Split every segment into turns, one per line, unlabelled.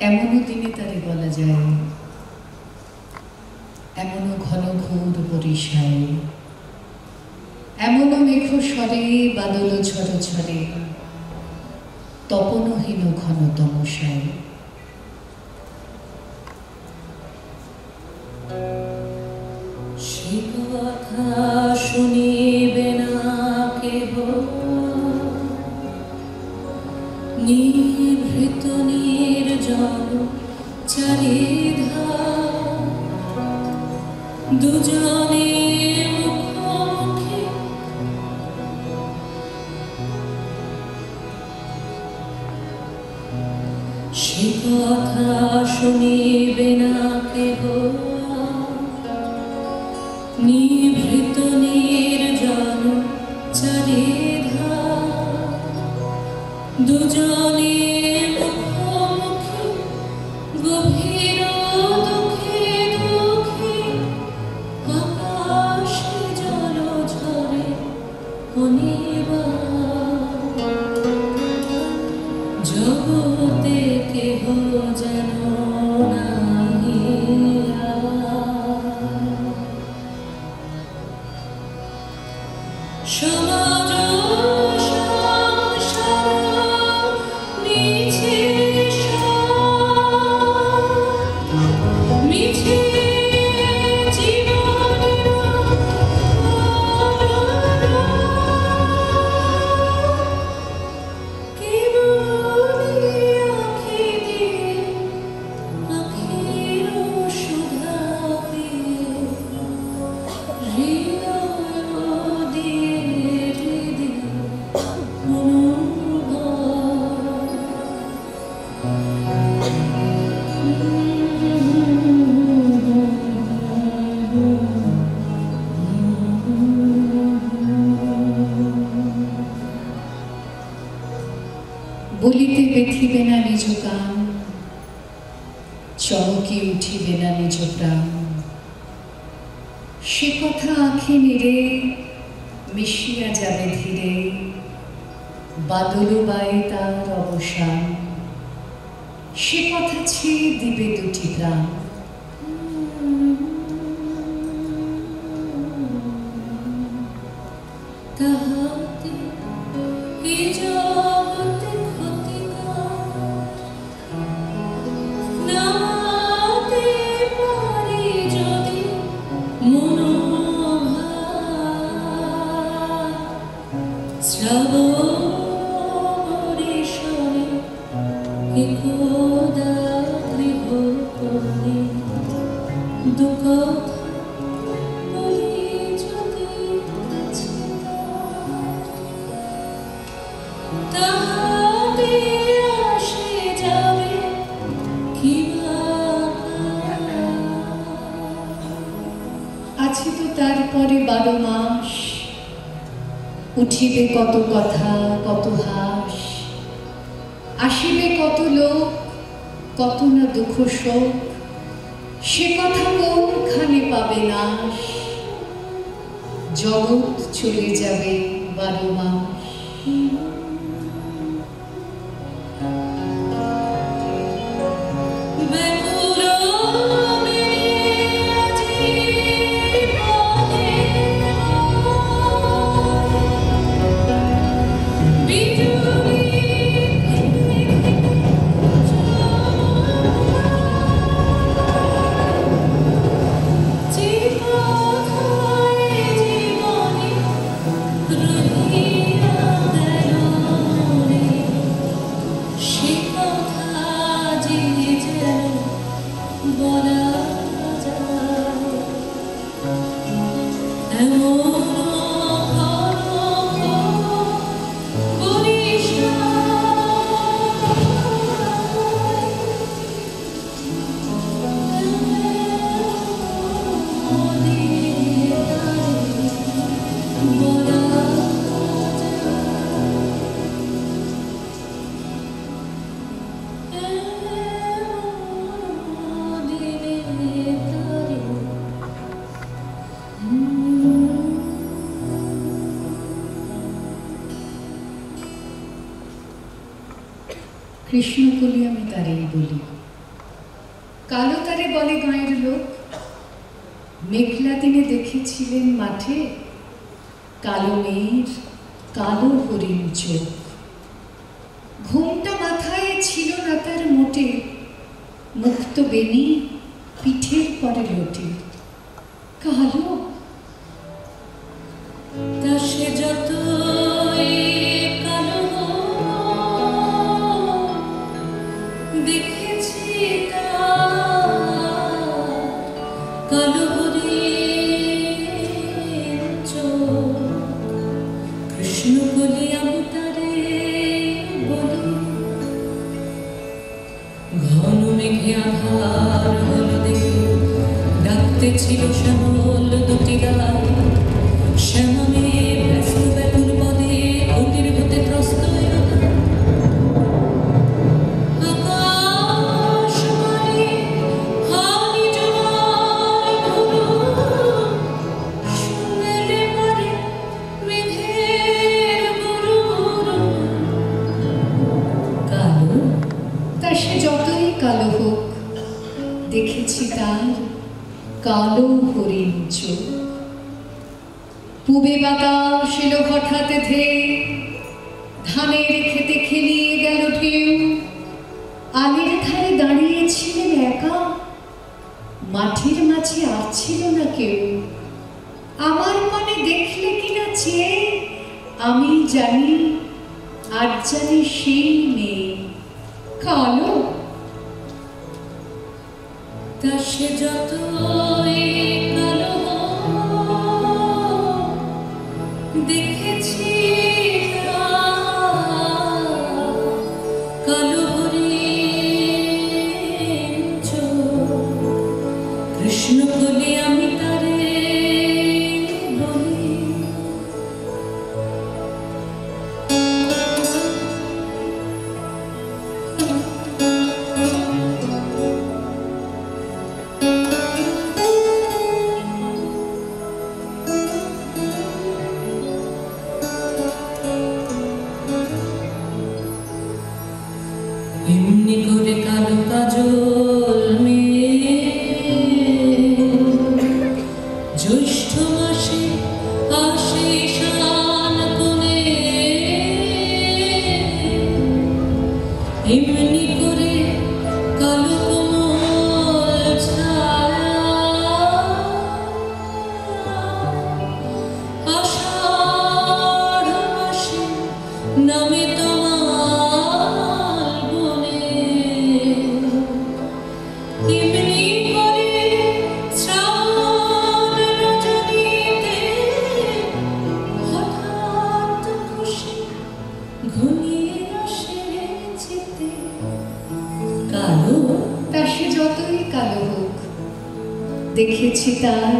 এমনও দিনে তারে বলা যায়, এমনও ঘন ঘোর বরিশায়, এমনও মেঘ স্বরে বাদল ঝরে ঝরে, তপনহীন ঘন তমসায়। সে কথা শুনিবে না কেহ, জল চারিধার দুজনের মুখোমুখি সে কথা শুনিবে না কেহ নিভৃত নির্জন চারিধার দুজনের মুখোমুখি গভীর দুঃখে দুঃখে আকাশে জল ঝরে অনিবার জগতে কেহ যেন নাহি সমাজ সংসার মিছে মিছে জীবনের কেবল আঁখি দিয়ে আঁখির সুধা দিয়ে হৃদয় দিয়ে হৃদয় বলিতে বেথিবে না নিজ কান চমকে উঠিবে না নিজ প্রাণ সে কথা আঁখি নিরে মিশিয়া যাবে ধীরে বাদল বায়ে তার অবসান সে কথা ছেয়ে দিবে দুটি প্রাণ তাহাতে এ জগতে ক্ষতিকার নাতে পারি যদি মনোভাব শ্রাবণে শোনে একদা গৃহকোণে দুকথা বলি যদি কাছে তাহাতে আসে যাবে আছে তো তারপরে 12 মাস উঠিবে কত কথা কত হাস আসিবে কত লোক কত না দুঃখ শোক সে কথা কোনখানে পাবে নাশ জগৎ চলে যাবে 12 মাস কৃষ্ণকলি আমি তারেই বলি কালো তারে বলে গাঁয়ের লোক মেঘলা দিনে দেখেছিলেন মাঠে কালো মেয়ের কালো হরিণ চোখ ঘুমটা মাথায় ছিল না তার মোটে মুক্ত বেনি পিঠের পরে লোটে কালো তা সে যত দেখেছি কলি আমি তারে বলি, ঘন মেঘে আধার হলো দেখে ডাকতে ছিল শ্যামল দুটি গায়, শ্যামলে ব্যস্ত ব্যাকুল পদে কুটির হতে ত্রস্ত কালো হোক, দেখেছি তার কালো হরিণ চোখ। পূবে বাতাস এলো হঠাৎ ধেয়ে, ধানের খেতে খেলিয়ে গেল ঢেউ। আলের ধারে দাঁড়িয়েছিলেন একা, মাঠের মাঝে আর ছিল না কেউ। আমার মনে দেখলে কিনা চেয়ে আমি জানি, আর জানি সেই মেয়ে কালো। তা সে যতই কালো দেখেছি কালো হরিণ চোখ। কৃষ্ণ বলে আমি তারে বলি, এমনি করে কালো কাজল মেয়ে জ্যৈষ্ঠ মাসে আসে শান কোণে। এমনি করে কালো কোমল ছায়া আষাঢ় মাসে নামে কালো। তা সে যতই কালো হোক, দেখেছি তার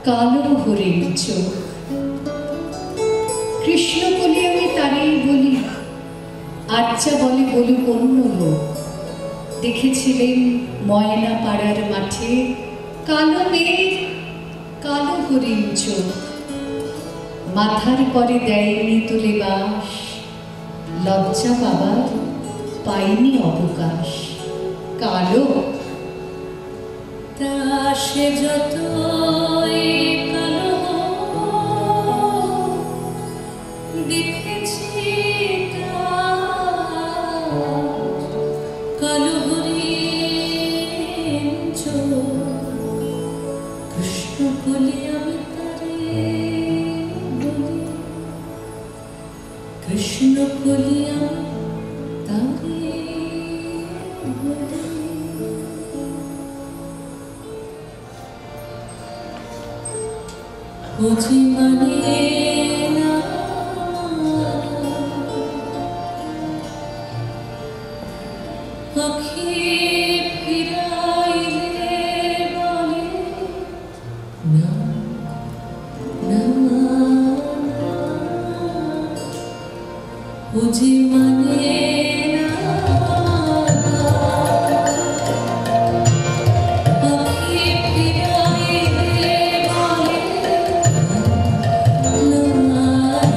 কালো হরিণ চোখ। কৃষ্ণ বলে আমি তারেই বলি, আচ্ছা বলে বলুক অন্য লোক। দেখেছিলেন ময়না পাড়ার মাঠে কালো মেয়ে কালো হরিণ চোখ। মাথার পরে দেয়নি তুলে বাস, লজ্জা বাবার পাইনি অবকাশ কালো। তা সে যতই কালো দেখেছি কালো হরিণ চোখ। কৃষ্ণ বলে আমি তারে বলি, কৃষ্ণ বলে আমি তারে বলি। বুঝি মানে না আখি ফিরাইলে বলে না না, বুঝি মানে না আখি ফিরাইলে বলে না,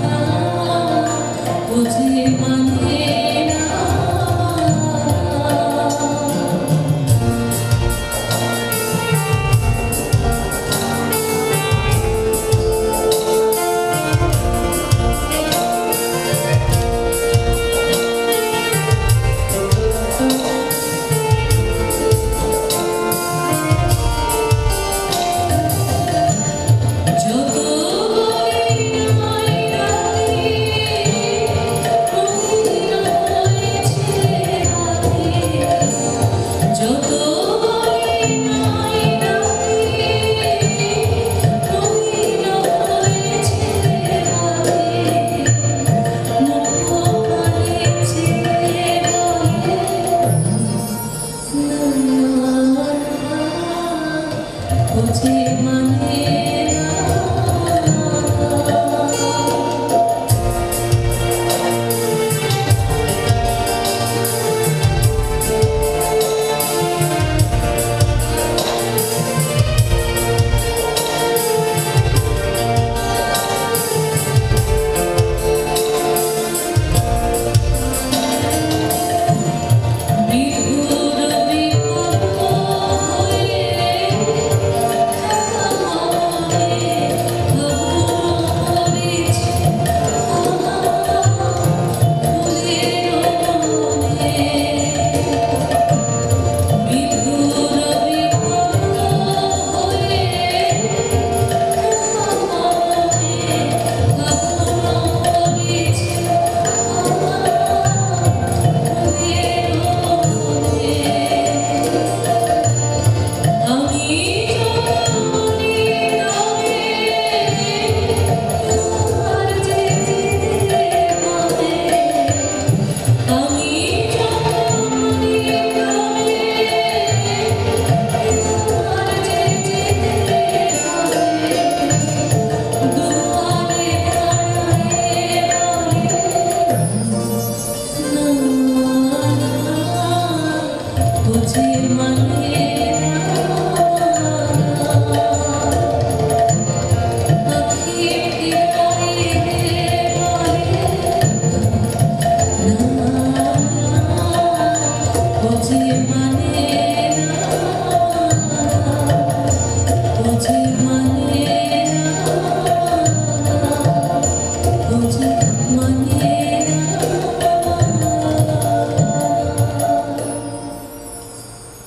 বুঝি মানে না।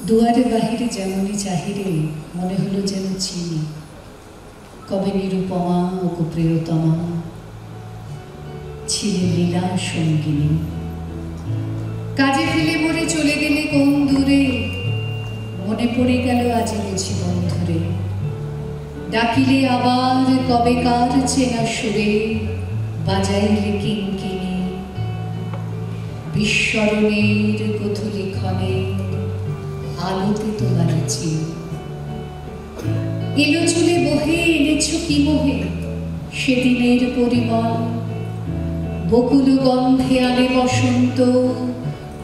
দুয়ারে বাহিরে যেমনই চাহিরে মনে হলো যেন চিনি কবে নিরুপমা ও প্রিয়তমা ছিলেন লীলা সঙ্গিনী। কাজে ফেলে মরে চলে গেলে কোন দূরে মনে পড়ে গেল আজ বুঝি বন্ধুরে। ডাকিলে আবার কবেকার চেনা সুরে বাজাইলে কিঙ্কিনি বিস্মরণের গোধূলি ক্ষণে আলোতে তোমার চিন। এলো চুলে বহে এনেছ কি মোহে সেদিনের পরিমল বকুল গন্ধে আনে বসন্ত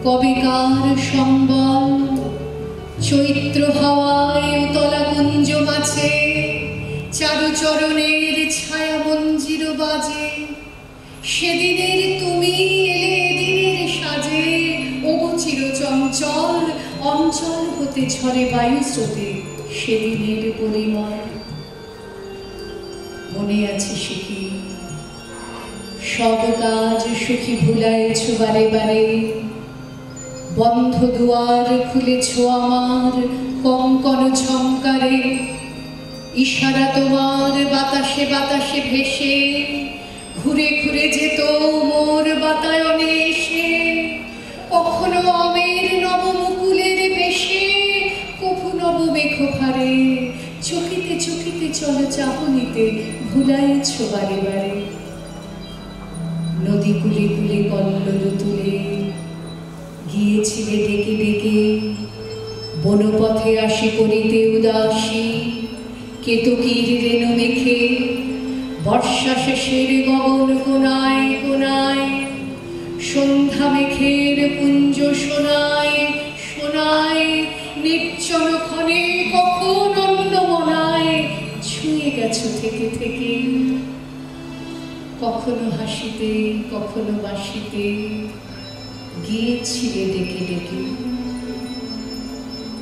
কবেকার সম্বল। চৈত্র হাওয়ায় উতলা কুঞ্জ মাছে চারুচরণের ছায়া মঞ্জির বাজে। সেদিনের তুমি এলে দিনের সাজে ওগো চির চঞ্চল অঞ্চল হতে ঝরে বায়ু স্রোতে সেদিনের পরিমল। মনে আছে সে কি সব কাজ সুখী ভুলাইছ বারে বারে বন্ধ দুয়ার খুলেছ আমার কঙ্কন ঝংকারে। ইশারা তোমার বাতাসে বাতাসে ভেসে ঘুরে ঘুরে যেত মোর বাতায়নে এসে। কখনো আমের নবমুকুলের বেশে কভু নব মেঘ ভারে চকিতে চকিতে চল চাহনিতে ভুলাইছ বারে বারে। নদী কুলে কুলে কল্লোল তুলে গিয়েছিলে ডেকে ডেকে বনপথে আসি করিতে উদাসী কেতকীর রেণু মেখে। বর্ষা শেষের গগন কোনায় কোনায় সন্ধ্যা মেঘের পুঞ্জ শোনায় শোনায়। নির্জন ক্ষণে কখন অন্য মনায় ছুঁয়ে গেছো থেকে থেকে। কখনো হাসিতে কখনো বাসিতে গিয়েছিলে ডেকে ডেকে।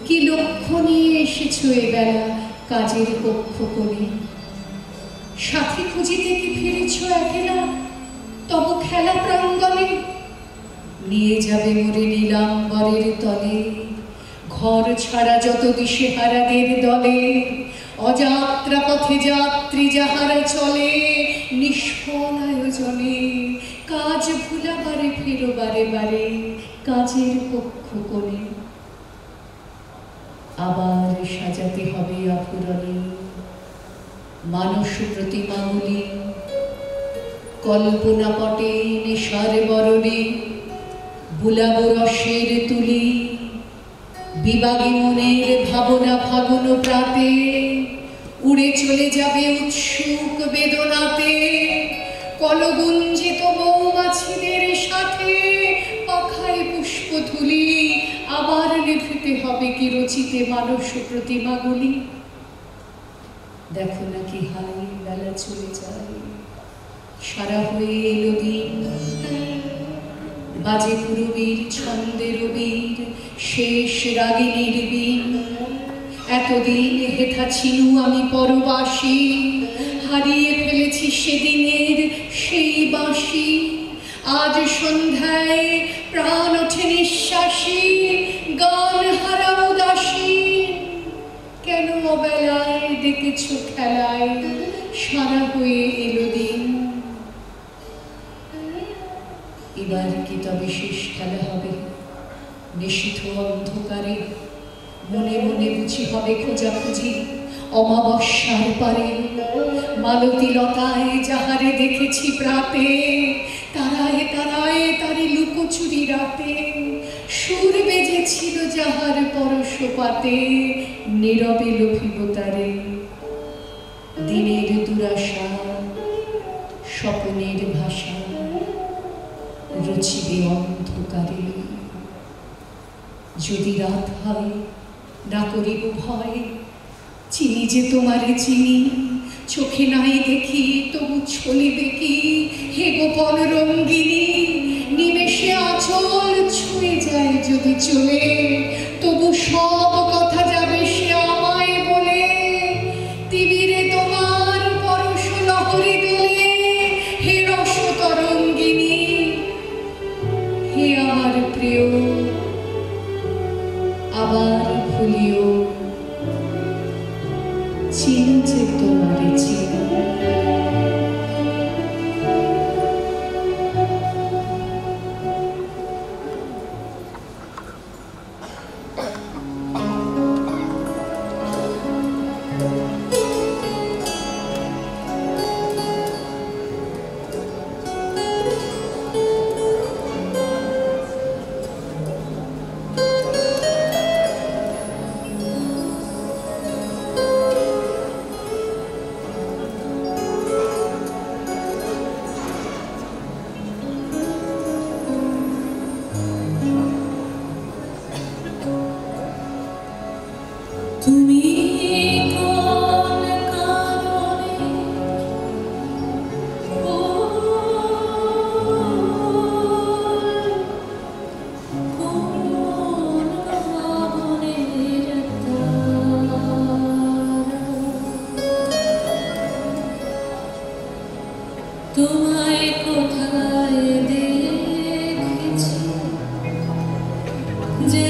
কি লক্ষ্য নিয়ে এসেছো এবেলা কাজের পক্ষ করে। সাথী খুঁজিতে কি ফিরেছ একেলা তব খেলা প্রাঙ্গণে। নিয়ে যাবে মোরে নীলাম্বরের তলে ঘর ছাড়া যত দিশেহারাদের দলে। অযাত্রা পথে যাত্রী যাহারা চলে নিষ্ফল আয়োজনে। কাজ ভুলাবারে ফেরো বারে বারে কাজের পক্ষ কোণে। আবার সাজাতে হবে আভরণে মানস প্রতিমাগুলি কল্পনা পটে নেশার বরণে। বুলাব রসের তুলি বিবাগী মনের ভাবনা ফাগুন প্রাতে। উড়ে চলে যাবে উৎসুক বেদনাতে, কলগুঞ্জিত মৌমাছিদের সাথে পাখায় পুষ্পধুলি, আবার নিভৃতে হবে কি রচিতে মানস প্রতিমাগুলি। দেখো না কি হাই বেলা চলে যায়, সারা হয়ে এলো দিন, বাজে পুরবীর ছন্দের বীর শেষ রাগিনীর বীণ। এতদিন হেথা ছিনু আমি পরবাসী, হারিয়ে ফেলেছি সেদিনের সেই বাঁশি। আজ সন্ধ্যায় প্রাণ ওঠে নিঃশ্বাসী, গান হারা উদাসী। কেন অবেলায় ডেকেছ খেলায়, সারা হয়ে এলো দিন। এবার কি তবে শেষ খেলা হবে নিশীথ অন্ধকারে, মনে মনে বুঝি হবে খোঁজাখুঁজি অমাবস্যার পারে। মালতী লতায় যাহারে দেখেছি প্রাতে, তারায় তারায় তারে লুকোচুরি রাতে। সুর বেজেছিল যাহার পরশপাতে, নীরবে লোভিব তারে। দিনের দুরাশা স্বপ্নের ভাষা, রচিবে অন্ধকারে। যদি রাত হয় না করিব ভয়, চিনি যে তোমারে চিনি, চোখে নাই দেখি তবু চলিবে কি হে গোপন রঙ্গিনী। নিমেষে আঁচল ছুঁয়ে যায় যদি চলে, তবু সব কথা যাবে সে আমায় বলে। তিমিরে তোমার পরশ লহরী দোলে, হে রস তরঙ্গিনী, হে আমার প্রিয় আবার ভুলিও, চিনি যে তোমারে চিনি। তুমি কোন কারণে কোন ভাবনের তোমায় কোথায় দেখেছি যে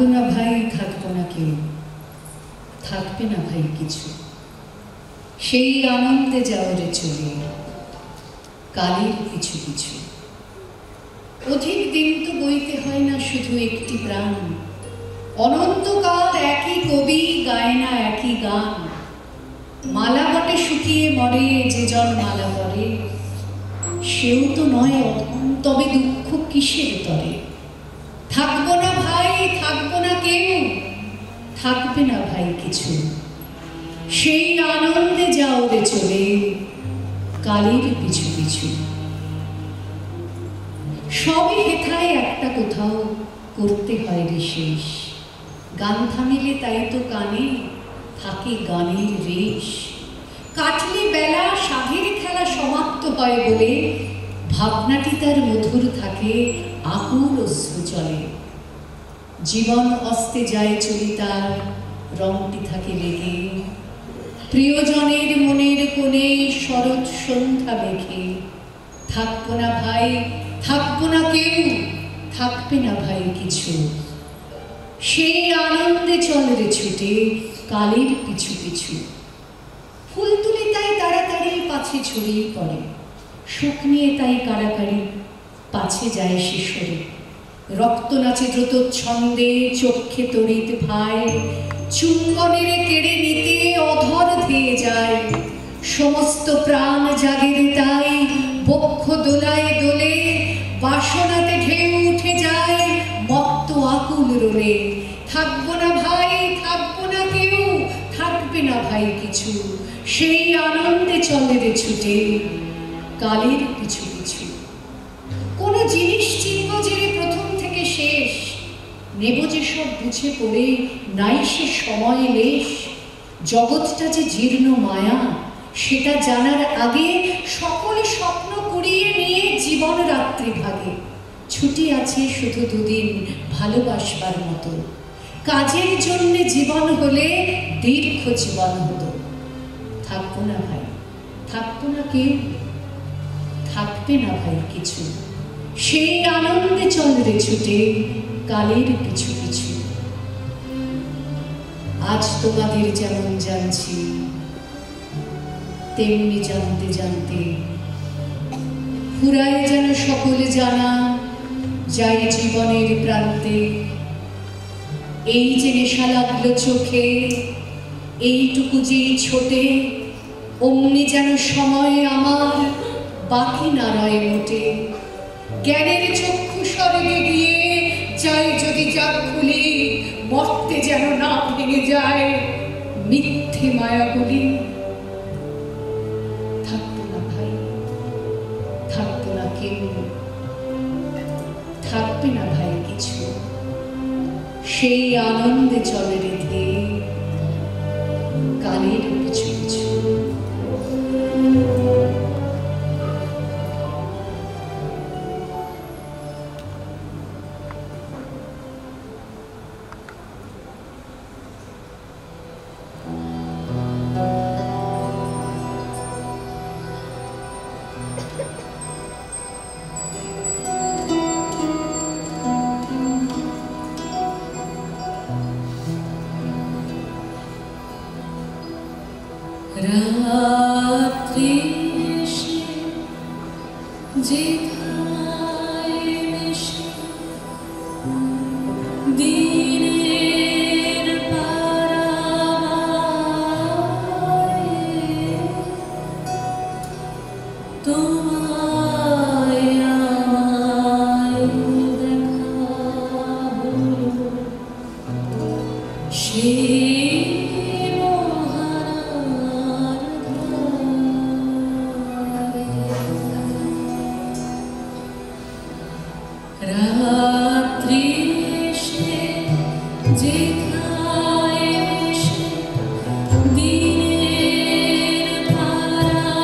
থাকবো না ভাই, থাকবো না কেউ, থাকবে না ভাই কিছু, সেই আনন্দে যাও রে চলে কালের পিছু পিছু। অধিক দিন তো বইতে হয় না শুধু একটি প্রাণ, অনন্তকাল একই কবি গায় না একই গান। মালা বটে শুকিয়ে মরে যে জন মালা করে, সেও তো নয় অধম, তবে দুঃখ কিসের তরে? থাকবো না ভাই, থাকবো না কেউ, থাকবে না ভাই কিছু, সেই আনন্দে যাও রে চলে কালের পিছু পিছু। সবই হেথায় একটা কোথাও করতে হয় রে শেষ, গান থামিলে তাই তো কানে থাকে গানের রেশ। কাটলে বেলা সাধের খেলা সমাপ্ত হয় বলে, ভাবনাটি তার মধুর থাকে আকুল অশ্রু চলে। জীবন অস্তে যায় চলি তার রংটি থাকে লেগে, প্রিয়জনের মনের কোণে শরৎ সন্ধ্যা মেঘে। থাকবো না ভাই, থাকবো না কেউ, থাকবে না ভাই কিছু, সেই আনন্দে চলে রে ছুটে কালের পিছু পিছু। ফুল তুলে তাই তাড়াতাড়ি পাছে ছড়িয়ে পড়ে, সুখ নিয়ে তাই কাড়াকাড়ি পাছে যায় শিশরে। রক্ত নাচে দ্রুত ছন্দে চক্ষে তড়িৎ ভাই, চুম্বনের কেড়ে নিতে অধর ধেয়ে যায়। সমস্ত প্রাণ জাগে তাই বক্ষ দোলায় দোলে, বাসনাতে ঢেউ উঠে যায় মত্ত আকুল রোলে। থাকবো না ভাই, থাকবো না কেউ, থাকবে না ভাই কিছু, সেই আনন্দে চলে রে ছুটে কালের পিছু পিছু। কোন জিনিস চিনব যে প্রথম থেকে শেষ, নেব যে সব বুঝে পড়ে নাই সে সময় লেশ। জগৎটা যে জীর্ণ মায়া সেটা জানার আগে, সকলে স্বপ্ন কুড়িয়ে নিয়ে জীবন রাত্রি ভাগে। ছুটি আছে শুধু দুদিন ভালোবাসবার মতো, কাজের জন্য জীবন হলে দীর্ঘ জীবন হতো। থাকবো না ভাই, থাকবো না কেউ, থাকবে না ভাই কিছু, সেই আনন্দে চন্দ্রে ছুটে কালের পিছু পিছু। আজ তোমাদের যেমন জানছি, তেমনি জানতে জানতে ফুরায় যেন সকলে জানা যাই জীবনের প্রান্তে। এই যে নেশা লাগলো চোখে, এইটুকু যেই ছোটে, অমনি যেন সময় আমার বাকি না রয় মোটে। জ্ঞানের চক্ষু স্বর্গে গিয়ে যাই যদি যাক খুলি, মর্তে যেন না ভেঙে যায় মিথ্যে মায়াগুলি। থাকতো না ভাই, থাকতো না কেউ, থাকবে না ভাই কিছু, সেই আনন্দে চলে রেধে কালের পিছু পিছু। রাত্রি যেথায় মিশে দিনের পারায়, তোমায় আমায় দেখা হলো সেই রাত্রি যেথায় মিশে দিনের পারায়,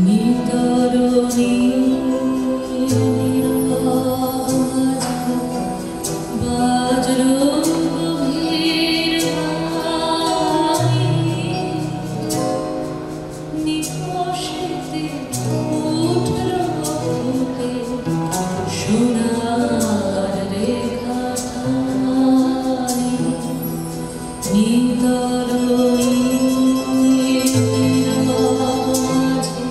নিতরণী বাজলো গভীর বাণী, নিকষেতে উঠল বুকে সোনার রেখা টানি। নিতরণীর মাঝে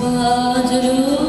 বাজলো